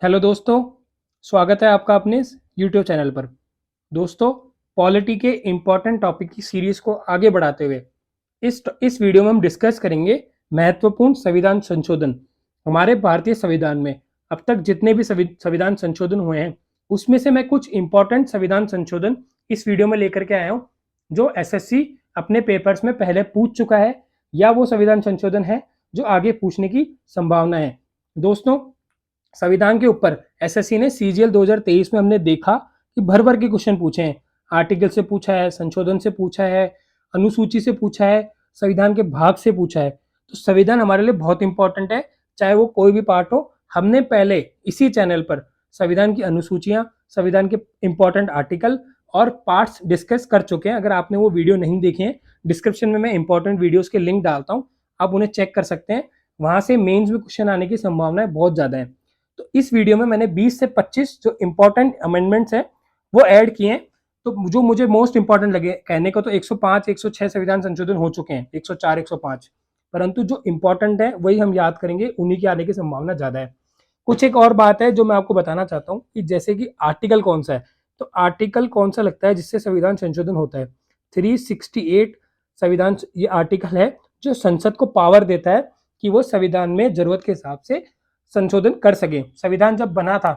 Hello दोस्तों, स्वागत है आपका अपने इस यूट्यूब चैनल पर। दोस्तों, पॉलिटी के इम्पोर्टेंट टॉपिक की सीरीज को आगे बढ़ाते हुए इस वीडियो में हम डिस्कस करेंगे महत्वपूर्ण संविधान संशोधन। हमारे भारतीय संविधान में अब तक जितने भी संविधान संशोधन हुए हैं, उसमें से मैं कुछ इम्पोर्टेंट संविधान संशोधन इस वीडियो में लेकर के आया हूँ, जो एसएससी अपने पेपर्स में पहले पूछ चुका है या वो संविधान संशोधन है जो आगे पूछने की संभावना है। दोस्तों, संविधान के ऊपर एसएससी ने सीजीएल 2023 में हमने देखा कि भर भर के क्वेश्चन पूछे हैं। आर्टिकल से पूछा है, संशोधन से पूछा है, अनुसूची से पूछा है, संविधान के भाग से पूछा है। तो संविधान हमारे लिए बहुत इंपॉर्टेंट है, चाहे वो कोई भी पार्ट हो। हमने पहले इसी चैनल पर संविधान की अनुसूचियां, संविधान के इंपॉर्टेंट आर्टिकल और पार्ट्स डिस्कस कर चुके हैं। अगर आपने वो वीडियो नहीं देखे हैं, डिस्क्रिप्शन में मैं इंपॉर्टेंट वीडियोस के लिंक डालता हूँ, आप उन्हें चेक कर सकते हैं। वहां से मेंस में क्वेश्चन आने की संभावनाएं बहुत ज्यादा है। तो इस वीडियो में मैंने 20 से 25 जो इंपॉर्टेंट अमेंडमेंट्स हैं वो ऐड किए हैं। तो जो मुझे मोस्ट इंपॉर्टेंट लगे कहने को, तो 105 106 संविधान संशोधन हो चुके हैं, 104 105, परंतु जो इंपॉर्टेंट है वही हम याद करेंगे, उन्हीं के आने की संभावना ज्यादा है। कुछ एक और बात है जो मैं आपको बताना चाहता हूँ कि जैसे कि आर्टिकल कौन सा है, तो आर्टिकल कौन सा लगता है जिससे संविधान संशोधन होता है। 368 संविधान ये आर्टिकल है जो संसद को पावर देता है कि वो संविधान में जरूरत के हिसाब से संशोधन कर सके। संविधान जब बना था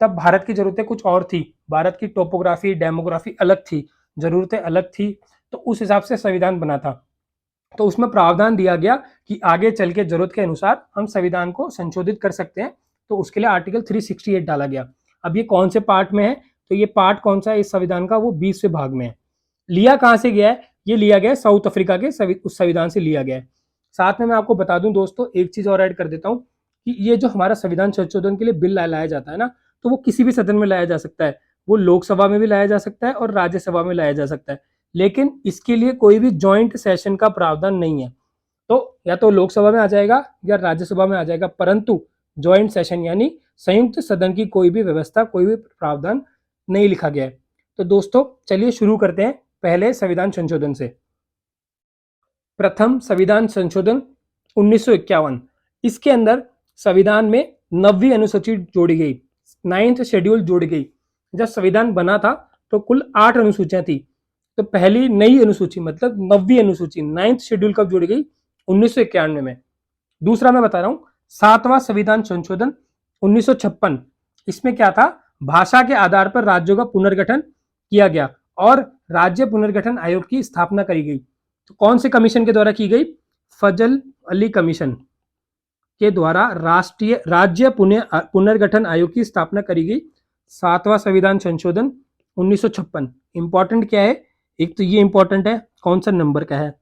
तब भारत की जरूरतें कुछ और थी, भारत की टोपोग्राफी डेमोग्राफी अलग थी, जरूरतें अलग थी, तो उस हिसाब से संविधान बना था। तो उसमें प्रावधान दिया गया कि आगे चल के जरूरत के अनुसार हम संविधान को संशोधित कर सकते हैं, तो उसके लिए आर्टिकल 368 डाला गया। अब ये कौन से पार्ट में है, तो ये पार्ट कौन सा है इस संविधान का, वो 20वें भाग में है। लिया कहां से गया है, ये लिया गया है साउथ अफ्रीका के उस संविधान से लिया गया है। साथ में मैं आपको बता दूं दोस्तों, एक चीज और ऐड कर देता हूं कि ये जो हमारा संविधान संशोधन के लिए बिल लाया जाता है ना, तो वो किसी भी सदन में लाया जा सकता है। वो लोकसभा में भी लाया जा सकता है और राज्यसभा में लाया जा सकता है, लेकिन इसके लिए कोई भी ज्वाइंट सेशन का प्रावधान नहीं है। तो या तो लोकसभा में आ जाएगा या राज्यसभा में आ जाएगा, परंतु ज्वाइंट सेशन यानी संयुक्त सदन की कोई भी व्यवस्था, कोई भी प्रावधान नहीं लिखा गया है। तो दोस्तों, चलिए शुरू करते हैं पहले संविधान संशोधन से। प्रथम संविधान संशोधन 1951। इसके अंदर संविधान में 9वीं अनुसूची जोड़ी गई, 9th शेड्यूल जोड़ी गई। जब संविधान बना था तो कुल 8 अनुसूचियां थी, तो पहली नई अनुसूची मतलब 9वीं अनुसूची 9th शेड्यूल कब जोड़ी गई, 1991 में। दूसरा मैं बता रहा हूं, 7वां संविधान संशोधन 1956। इसमें क्या था, भाषा के आधार पर राज्यों का पुनर्गठन किया गया और राज्य पुनर्गठन आयोग की स्थापना करी गई। तो कौन से कमीशन के द्वारा की गई, फजल अली कमीशन के द्वारा राष्ट्रीय राज्य पुनर्गठन आयोग की स्थापना करी गई। 7वां संविधान संशोधन 1956। इंपॉर्टेंट क्या है, एक तो ये इंपॉर्टेंट है कौन सा नंबर का है,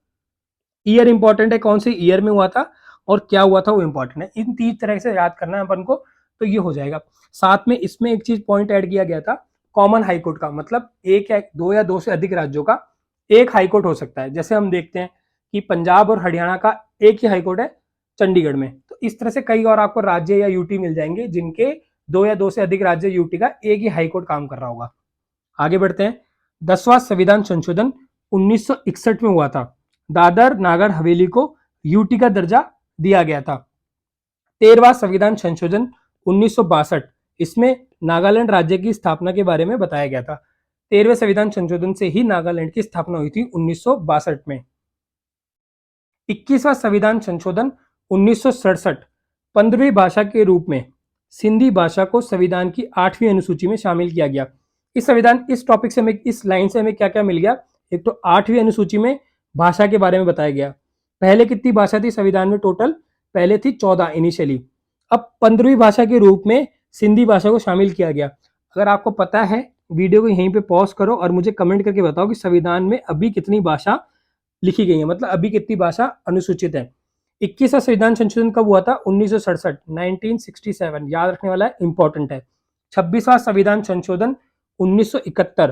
ईयर इंपॉर्टेंट है कौन से ईयर में हुआ था और क्या हुआ था वो इंपॉर्टेंट है। इन 3 तरह से याद करना है अपन को, तो ये हो जाएगा। साथ में इसमें एक चीज पॉइंट ऐड किया गया था, कॉमन हाईकोर्ट का, मतलब एक या दो से अधिक राज्यों का एक हाईकोर्ट हो सकता है। जैसे हम देखते हैं कि पंजाब और हरियाणा का एक ही हाईकोर्ट है चंडीगढ़ में, तो इस तरह से कई और आपको राज्य या यूटी मिल जाएंगे जिनके दो या दो से अधिक राज्य यूटी का एक ही हाईकोर्ट काम कर रहा होगा। आगे बढ़ते हैं। 10वां संविधान संशोधन 1961 में हुआ था, दादर नागर हवेली को यूटी का दर्जा दिया गया था। 13वां संविधान संशोधन 1962, इसमें नागालैंड राज्य की स्थापना के बारे में बताया गया था। 13वें संविधान संशोधन से ही नागालैंड की स्थापना हुई थी 1962 में। 21वां संविधान संशोधन 1967, 15वीं भाषा के रूप में सिंधी भाषा को संविधान की 8वीं अनुसूची में शामिल किया गया। इस टॉपिक से हमें, इस लाइन से हमें क्या क्या मिल गया, एक तो 8वीं अनुसूची में भाषा के बारे में बताया गया। पहले कितनी भाषा थी संविधान में टोटल, पहले थी 14 इनिशियली, अब 15वीं भाषा के रूप में सिंधी भाषा को शामिल किया गया। अगर आपको पता है, वीडियो को यहीं पे पॉज करो और मुझे कमेंट करके बताओ कि संविधान में अभी कितनी भाषा लिखी गई है, मतलब अभी कितनी भाषा अनुसूचित है। 21वां संविधान संशोधन कब हुआ था, 1967, 1967, याद रखने वाला है, इंपॉर्टेंट है। 26वां संविधान संशोधन 1971,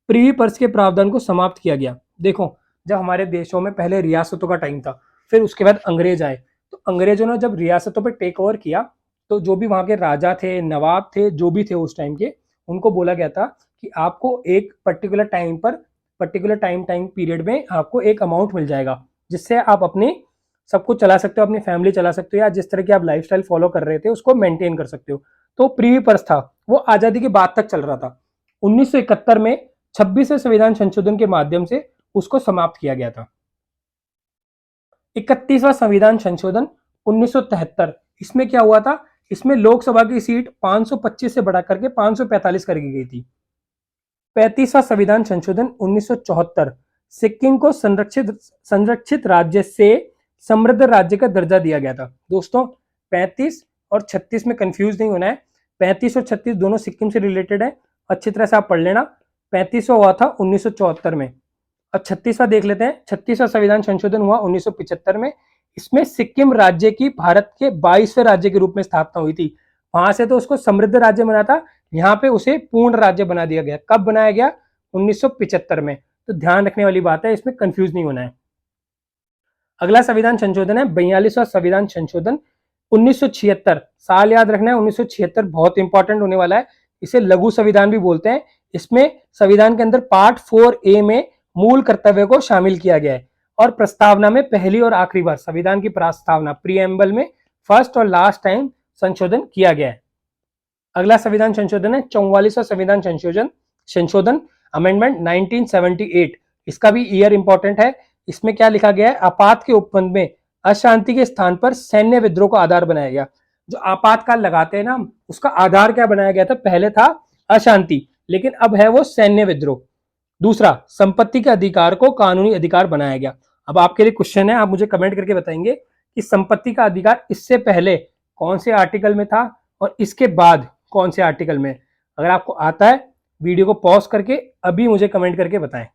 प्रीवी पर्स के प्रावधान को समाप्त किया गया। देखो, जब हमारे देशों में पहले रियासतों का टाइम था, फिर उसके बाद अंग्रेज आए, तो अंग्रेजों ने जब रियासतों पर टेक ओवर किया, तो जो भी वहां के राजा थे, नवाब थे, जो भी थे उस टाइम के, उनको बोला गया था कि आपको एक पर्टिकुलर टाइम पर, पर्टिकुलर टाइम पीरियड में आपको एक अमाउंट मिल जाएगा, जिससे आप अपने सब कुछ चला सकते हो, अपनी फैमिली चला सकते हो, या जिस तरह की आप लाइफस्टाइल फॉलो कर रहे थे उसको मेंटेन कर सकते हो। तो प्रीवी पर्स था वो आजादी के बाद तक चल रहा था। 1971 में 26वें संविधान संशोधन के माध्यम से उसको समाप्त किया गया था। 31वां संविधान संशोधन 1973, इसमें क्या हुआ था, इसमें लोकसभा की सीट 525 से बढ़ा करके 545 कर दी गई थी। 35वां संविधान संशोधन 1974, सिक्किम को संरक्षित राज्य से समृद्ध राज्य का दर्जा दिया गया था। दोस्तों 35 और 36 में कंफ्यूज नहीं होना है, 35 और 36 दोनों सिक्किम से रिलेटेड है, अच्छी तरह से आप पढ़ लेना। 35वां हुआ था 1974 में। अब 36वां देख लेते हैं। 36वां संविधान संशोधन हुआ 1975 में। इसमें सिक्किम राज्य की भारत के 22वें राज्य के रूप में स्थापना हुई थी। वहां से तो उसको समृद्ध राज्य बना था, यहाँ पे उसे पूर्ण राज्य बना दिया गया। कब बनाया गया? 1975 में। तो ध्यान रखने वाली बात है, इसमें कंफ्यूज नहीं होना है। अगला संविधान संशोधन है 42वां संविधान संशोधन 1976। साल याद रखना है, 1976 बहुत इंपॉर्टेंट होने वाला है। इसे लघु संविधान भी बोलते हैं। इसमें संविधान के अंदर पार्ट 4A में मूल कर्तव्य को शामिल किया गया है और प्रस्तावना में पहली और आखिरी बार संविधान की प्रस्तावना प्रीएम्बल में फर्स्ट और लास्ट टाइम संशोधन किया गया है। अगला संविधान संशोधन है 44वां संविधान संशोधन अमेंडमेंट 1978। इसका भी ईयर इंपॉर्टेंट है। इसमें क्या लिखा गया है? आपात के उपबंध में अशांति के स्थान पर सैन्य विद्रोह को आधार बनाया गया। जो आपातकाल लगाते हैं ना, उसका आधार क्या बनाया गया था? पहले था अशांति, लेकिन अब है वो सैन्य विद्रोह। दूसरा, संपत्ति के अधिकार को कानूनी अधिकार बनाया गया। अब आपके लिए क्वेश्चन है, आप मुझे कमेंट करके बताएंगे कि संपत्ति का अधिकार इससे पहले कौन से आर्टिकल में था और इसके बाद कौन से आर्टिकल में। अगर आपको आता है, वीडियो को पॉज करके अभी मुझे कमेंट करके बताएं।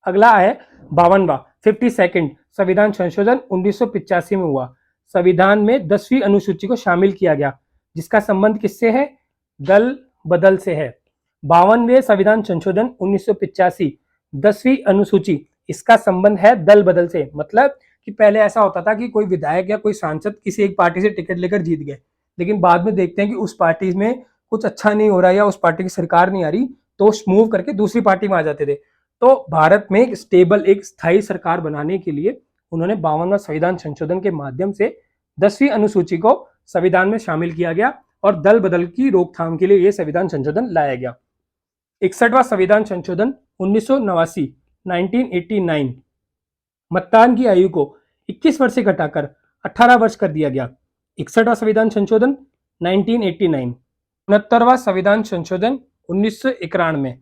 अगला है 52वां 52nd संविधान संशोधन 1985 में हुआ। संविधान में 10वीं अनुसूची को शामिल किया गया, जिसका संबंध किससे है? दल बदल से है। 52वें संविधान संशोधन 1985, 10वीं अनुसूची, इसका संबंध है दल बदल से। मतलब कि पहले ऐसा होता था कि कोई विधायक या कोई सांसद किसी एक पार्टी से टिकट लेकर जीत गए, लेकिन बाद में देखते हैं कि उस पार्टी में कुछ अच्छा नहीं हो रहा या उस पार्टी की सरकार नहीं आ रही, तो मूव करके दूसरी पार्टी में आ जाते थे। तो भारत में एक स्टेबल, एक स्थायी सरकार बनाने के लिए उन्होंने 52वां संविधान संशोधन के माध्यम से 10वीं अनुसूची को संविधान में शामिल किया गया और दल बदल की रोकथाम के लिए यह संविधान संशोधन लाया गया। 61वां संविधान संशोधन 1989 1989, मतदान की आयु को 21 वर्ष से घटाकर 18 वर्ष कर दिया गया। 61वां संविधान संशोधन 1989। 69वां संविधान संशोधन 1991,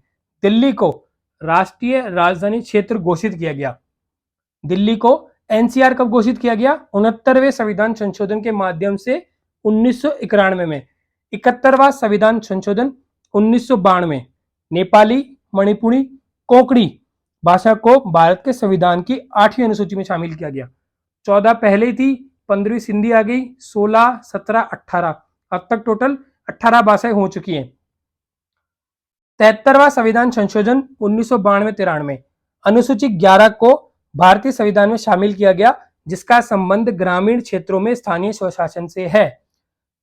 दिल्ली को राष्ट्रीय राजधानी क्षेत्र घोषित किया गया। दिल्ली को एनसीआर कब घोषित किया गया? 69वें संविधान संशोधन के माध्यम से 1991 में। 71वां संविधान संशोधन 1992, नेपाली, मणिपुरी, कोंकणी भाषा को भारत के संविधान की 8वीं अनुसूची में शामिल किया गया। 14 पहले ही थी, 15वीं सिंधी आ गई, 16, 17, 18, अब तक टोटल 18 भाषाएं हो चुकी हैं। 73वां संविधान संशोधन 1992-93, अनुसूची 11 को भारतीय संविधान में शामिल किया गया, जिसका संबंध ग्रामीण क्षेत्रों में स्थानीय स्वशासन से है।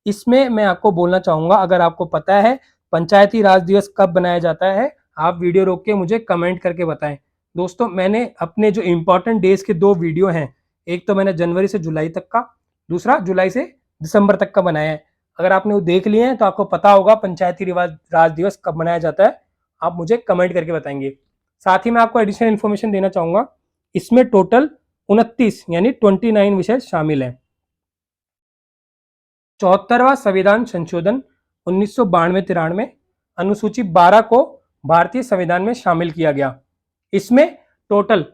इसमें मैं आपको बोलना चाहूंगा, अगर आपको पता है पंचायती राज दिवस कब बनाया जाता है, आप वीडियो रोक के मुझे कमेंट करके बताएं। दोस्तों मैंने अपने जो इंपॉर्टेंट डेज के 2 वीडियो हैं, एक तो मैंने जनवरी से जुलाई तक का, दूसरा जुलाई से दिसंबर तक का बनाया है। अगर आपने वो देख लिए हैं तो आपको पता होगा पंचायती राज दिवस कब मनाया जाता है, आप मुझे कमेंट करके बताएंगे। साथ ही मैं आपको एडिशनल इन्फॉर्मेशन देना चाहूंगा, इसमें टोटल 29 यानी 29 विषय शामिल हैं। 74वां संविधान संशोधन 1992-93, अनुसूची 12 को भारतीय संविधान में शामिल किया गया। इसमें टोटल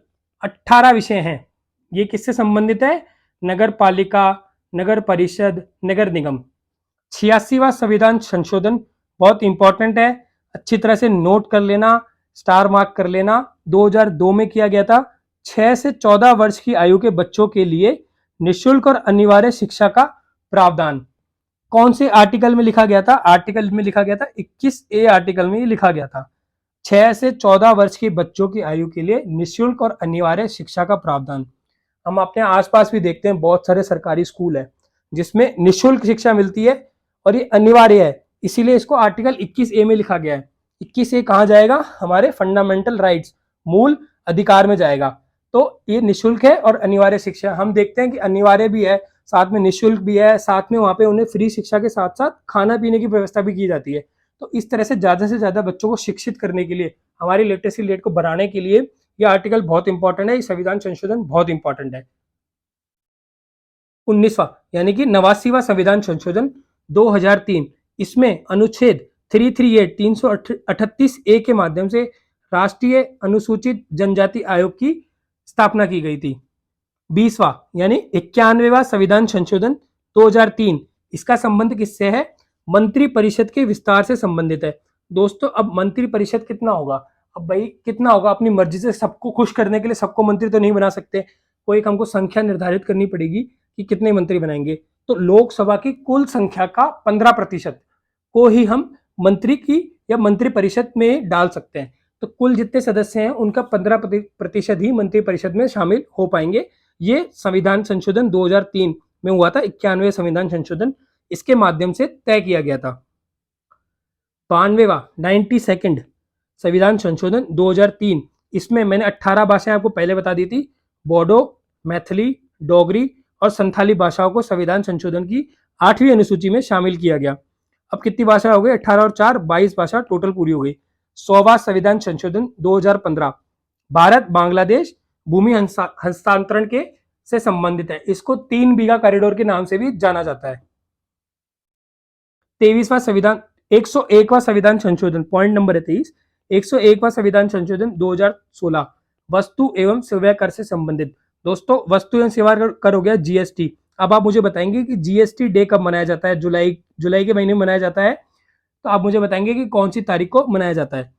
18 विषय हैं। ये किससे संबंधित है? नगर पालिका, नगर परिषद, नगर निगम। 86वां संविधान संशोधन बहुत इंपॉर्टेंट है, अच्छी तरह से नोट कर लेना, स्टार मार्क कर लेना। 2002 में किया गया था। 6 से 14 वर्ष की आयु के बच्चों के लिए निःशुल्क और अनिवार्य शिक्षा का प्रावधान कौन से आर्टिकल में लिखा गया था? आर्टिकल में लिखा गया था 21A आर्टिकल में लिखा गया था। 6 से 14 वर्ष के बच्चों की आयु के लिए निःशुल्क और अनिवार्य शिक्षा का प्रावधान। हम अपने आसपास भी देखते हैं, बहुत सारे सरकारी स्कूल है जिसमें निःशुल्क शिक्षा मिलती है और ये अनिवार्य है, इसीलिए इसको आर्टिकल 21A में लिखा गया है। 21A कहाँ जाएगा? हमारे फंडामेंटल राइट्स, मूल अधिकार में जाएगा। तो ये निःशुल्क है और अनिवार्य शिक्षा। हम देखते हैं कि अनिवार्य भी है, साथ में निःशुल्क भी है, साथ में वहाँ पे उन्हें फ्री शिक्षा के साथ साथ खाना पीने की व्यवस्था भी की जाती है। तो इस तरह से ज़्यादा बच्चों को शिक्षित करने के लिए, हमारी लिटरेसी रेट को बढ़ाने के लिए ये आर्टिकल बहुत इंपॉर्टेंट है, ये संविधान संशोधन बहुत इंपॉर्टेंट है। 19वां यानी कि 89वां संविधान संशोधन 2003, इसमें अनुच्छेद 338 338 ए के माध्यम से राष्ट्रीय अनुसूचित जनजाति आयोग की स्थापना की गई थी। 20वां यानी 91वां संविधान संशोधन 2003, इसका संबंध किससे है? मंत्री परिषद के विस्तार से संबंधित है। दोस्तों अब मंत्री परिषद कितना होगा? अब भाई कितना होगा, अपनी मर्जी से सबको खुश करने के लिए सबको मंत्री तो नहीं बना सकते, कोई एक हमको संख्या निर्धारित करनी पड़ेगी कि कितने मंत्री बनाएंगे। तो लोकसभा की कुल संख्या का 15% को ही हम मंत्री की या मंत्री परिषद में डाल सकते हैं। तो कुल जितने सदस्य हैं उनका 15% ही मंत्री परिषद में शामिल हो पाएंगे। ये संविधान संशोधन 2003 में हुआ था, 91वें संविधान संशोधन, इसके माध्यम से तय किया गया था। 92वां 92nd संविधान संशोधन 2003, इसमें मैंने 18 भाषाएं आपको पहले बता दी थी, बोडो, मैथिली, डोगरी और संथाली भाषाओं को संविधान संशोधन की 8वीं अनुसूची में शामिल किया गया। अब कितनी भाषा हो गई? 18 और 4 22 भाषा टोटल पूरी हो गई। 100वां संविधान संशोधन 2015, भारत बांग्लादेश भूमि हस्तांतरण के से संबंधित है, इसको 3 बीघा कॉरिडोर के नाम से भी जाना जाता है। 23वां संविधान 101वां संविधान संशोधन, पॉइंट नंबर 23, 101वां संविधान संशोधन 2016, वस्तु एवं सेवा कर से संबंधित। दोस्तों वस्तु एवं सेवा कर हो गया जीएसटी। अब आप मुझे बताएंगे कि जीएसटी डे कब मनाया जाता है? जुलाई के महीने में मनाया जाता है। तो आप मुझे बताएंगे कि कौन सी तारीख को मनाया जाता है?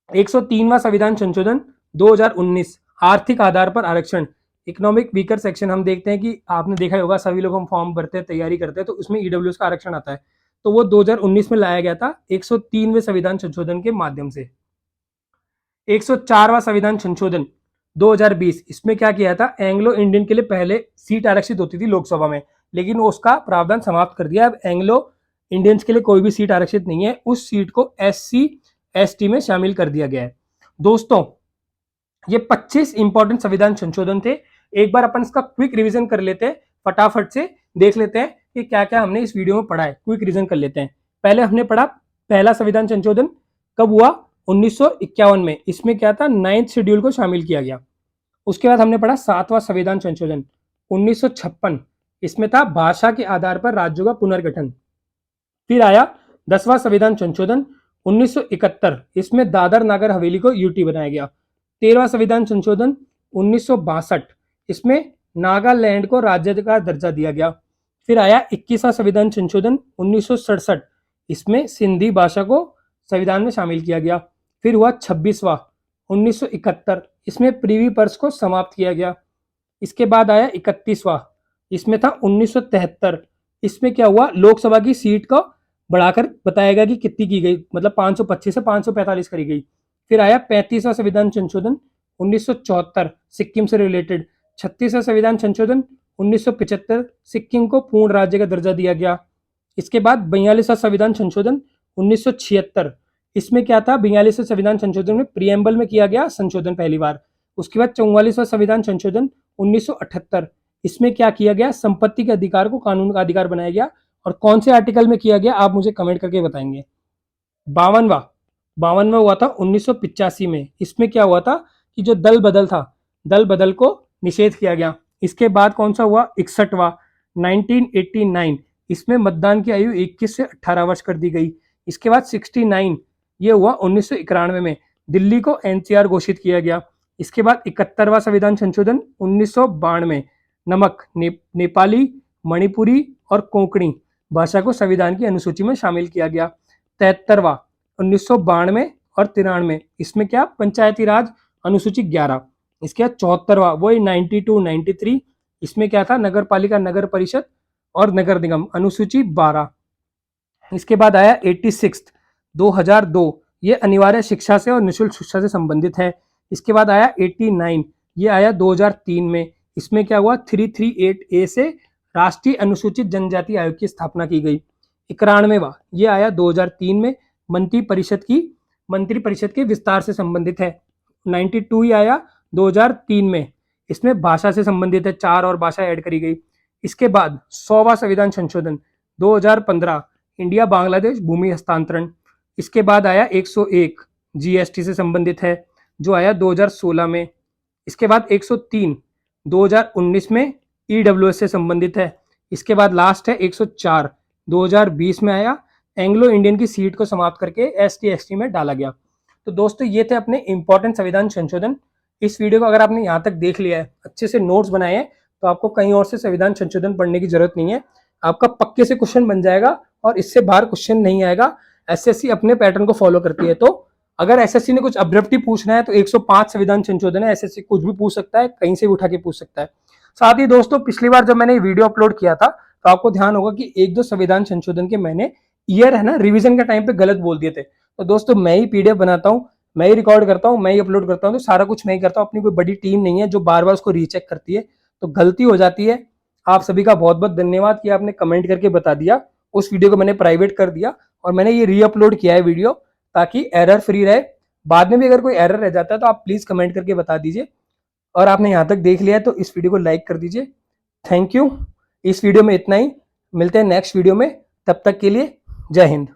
103वां संविधान संशोधन 2019, आर्थिक आधार पर आरक्षण, इकोनॉमिक वीकर सेक्शन। हम देखते हैं कि आपने देखा होगा, सभी लोग हम फॉर्म भरते हैं, तैयारी करते हैं, तो उसमें ईडब्ल्यूएस का आरक्षण आता है, तो वो 2019 में लाया गया था 103वें संविधान संशोधन के माध्यम से। 104वां संविधान संशोधन 2020, इसमें क्या किया था? एंग्लो इंडियन के लिए पहले सीट आरक्षित होती थी लोकसभा में, लेकिन उसका प्रावधान समाप्त कर दिया। अब एंग्लो इंडियंस के लिए कोई भी सीट आरक्षित नहीं है, उस सीट को एससी एसटी में शामिल कर दिया गया है। दोस्तों ये 25 इंपॉर्टेंट संविधान संशोधन थे। एक बार अपन इसका क्विक रिवीजन कर लेते हैं, फटाफट से देख लेते हैं कि क्या क्या हमने इस वीडियो में पढ़ा है। क्विक रिवीजन कर लेते हैं। पहले हमने पढ़ा पहला संविधान संशोधन कब हुआ? 1951 में, इसमें क्या था? 9th शेड्यूल को शामिल किया गया। उसके बाद हमने पढ़ा 7वां संविधान संशोधन 1956, इसमें था भाषा के आधार पर राज्यों का पुनर्गठन। फिर आया 10वां संविधान संशोधन 1971, इसमें दादर नागर हवेली को यूटी बनाया गया। 13वां संविधान संशोधन 1962, इसमें नागालैंड को राज्य का दर्जा दिया गया। फिर आया 21वां संविधान संशोधन 1967, इसमें सिंधी भाषा को संविधान में शामिल किया गया। फिर हुआ 26वां 1971, इसमें प्रीवी पर्स को समाप्त किया गया। इसके बाद आया 31वां, इसमें था 1973, इसमें क्या हुआ? लोकसभा की सीट को बढ़ाकर बताया गया कि कितनी की गई, मतलब 525 से 545 करी गई। फिर आया 35वां संविधान संशोधन 1974, सिक्किम से रिलेटेड। 36वां संविधान संशोधन 1975, सिक्किम को पूर्ण राज्य का दर्जा दिया गया। इसके बाद 42वां संविधान संशोधन 1976, इसमें क्या था? 42वें संविधान संशोधन में प्रियम्बल में किया गया संशोधन पहली बार। उसके बाद 44वां संविधान संशोधन 1978, इसमें क्या किया गया? संपत्ति के अधिकार को कानून का अधिकार बनाया गया। और कौन से आर्टिकल में किया गया आप मुझे कमेंट करके बताएंगे। 52वां हुआ था 1985 में, इसमें क्या हुआ था कि जो दल बदल था, दल बदल को निषेध किया गया। इसके बाद कौन सा हुआ? 61वां 1989, इसमें मतदान की आयु 21 से 18 वर्ष कर दी गई। इसके बाद 69, ये हुआ 1991 में, दिल्ली को एनसीआर घोषित किया गया। इसके बाद 71वां संविधान संशोधन 1992, नमक, नेपाली, मणिपुरी और कोंकणी भाषा को संविधान की अनुसूची में शामिल किया गया। 73वां 1992 और 93, इसमें क्या? पंचायती राज अनुसूची 11। इसके बाद 74वां वही 92 93, इसमें क्या था? नगर पालिका, नगर परिषद और नगर निगम अनुसूची 12। इसके बाद आया 86 2002, ये अनिवार्य शिक्षा से और निःशुल्क शिक्षा से संबंधित है। इसके बाद आया 89, ये आया 2003 में, इसमें क्या हुआ? 338A से राष्ट्रीय अनुसूचित जनजाति आयोग की स्थापना की गई। 91वां ये आया 2003 में, मंत्री परिषद के विस्तार से संबंधित है। 92 ही आया 2003 में, इसमें भाषा से संबंधित है, 4 और भाषा ऐड करी गई। इसके बाद 100वां संविधान संशोधन 2015 इंडिया बांग्लादेश भूमि हस्तांतरण। इसके बाद आया 101 जीएसटी से संबंधित है जो आया 2016 में। इसके बाद 103 2019 में ईडब्ल्यूएस से संबंधित है। इसके बाद लास्ट है 104 2020 में आया, एंग्लो इंडियन की सीट को समाप्त करके एसटी एसटी में डाला गया। तो दोस्तों ये थे अपने इंपॉर्टेंट संविधान संशोधन। इस वीडियो को अगर आपने यहाँ तक देख लिया है, अच्छे से नोट्स बनाए हैं, तो आपको कहीं और से संविधान संशोधन पढ़ने की जरूरत नहीं है। आपका पक्के से क्वेश्चन बन जाएगा और इससे बाहर क्वेश्चन नहीं आएगा। एसएससी अपने पैटर्न को फॉलो करती है, तो अगर एसएससी ने कुछ अब्रप्टली पूछना है तो 105 संविधान संशोधन है, एसएससी कुछ भी पूछ सकता है, कहीं से भी उठा के पूछ सकता है। साथ ही दोस्तों पिछली बार जब मैंने वीडियो अपलोड किया था तो आपको ध्यान होगा कि एक दो संविधान संशोधन के मैंने ईयर है ना रिवीजन के टाइम पे गलत बोल दिए थे। तो दोस्तों मैं ही पीडीएफ बनाता हूँ, मैं ही रिकॉर्ड करता हूँ, मैं ही अपलोड करता हूँ, तो सारा कुछ मैं ही करता हूँ। अपनी कोई बड़ी टीम नहीं है जो बार बार उसको रीचेक करती है, तो गलती हो जाती है। आप सभी का बहुत बहुत धन्यवाद कि आपने कमेंट करके बता दिया। उस वीडियो को मैंने प्राइवेट कर दिया और मैंने ये रीअपलोड किया है वीडियो, ताकि एरर फ्री रहे। बाद में भी अगर कोई एरर रह जाता है तो आप प्लीज कमेंट करके बता दीजिए। और आपने यहाँ तक देख लिया है तो इस वीडियो को लाइक कर दीजिए। Thank you. इस वीडियो में इतना ही, मिलते हैं नेक्स्ट वीडियो में, तब तक के लिए जय हिंद।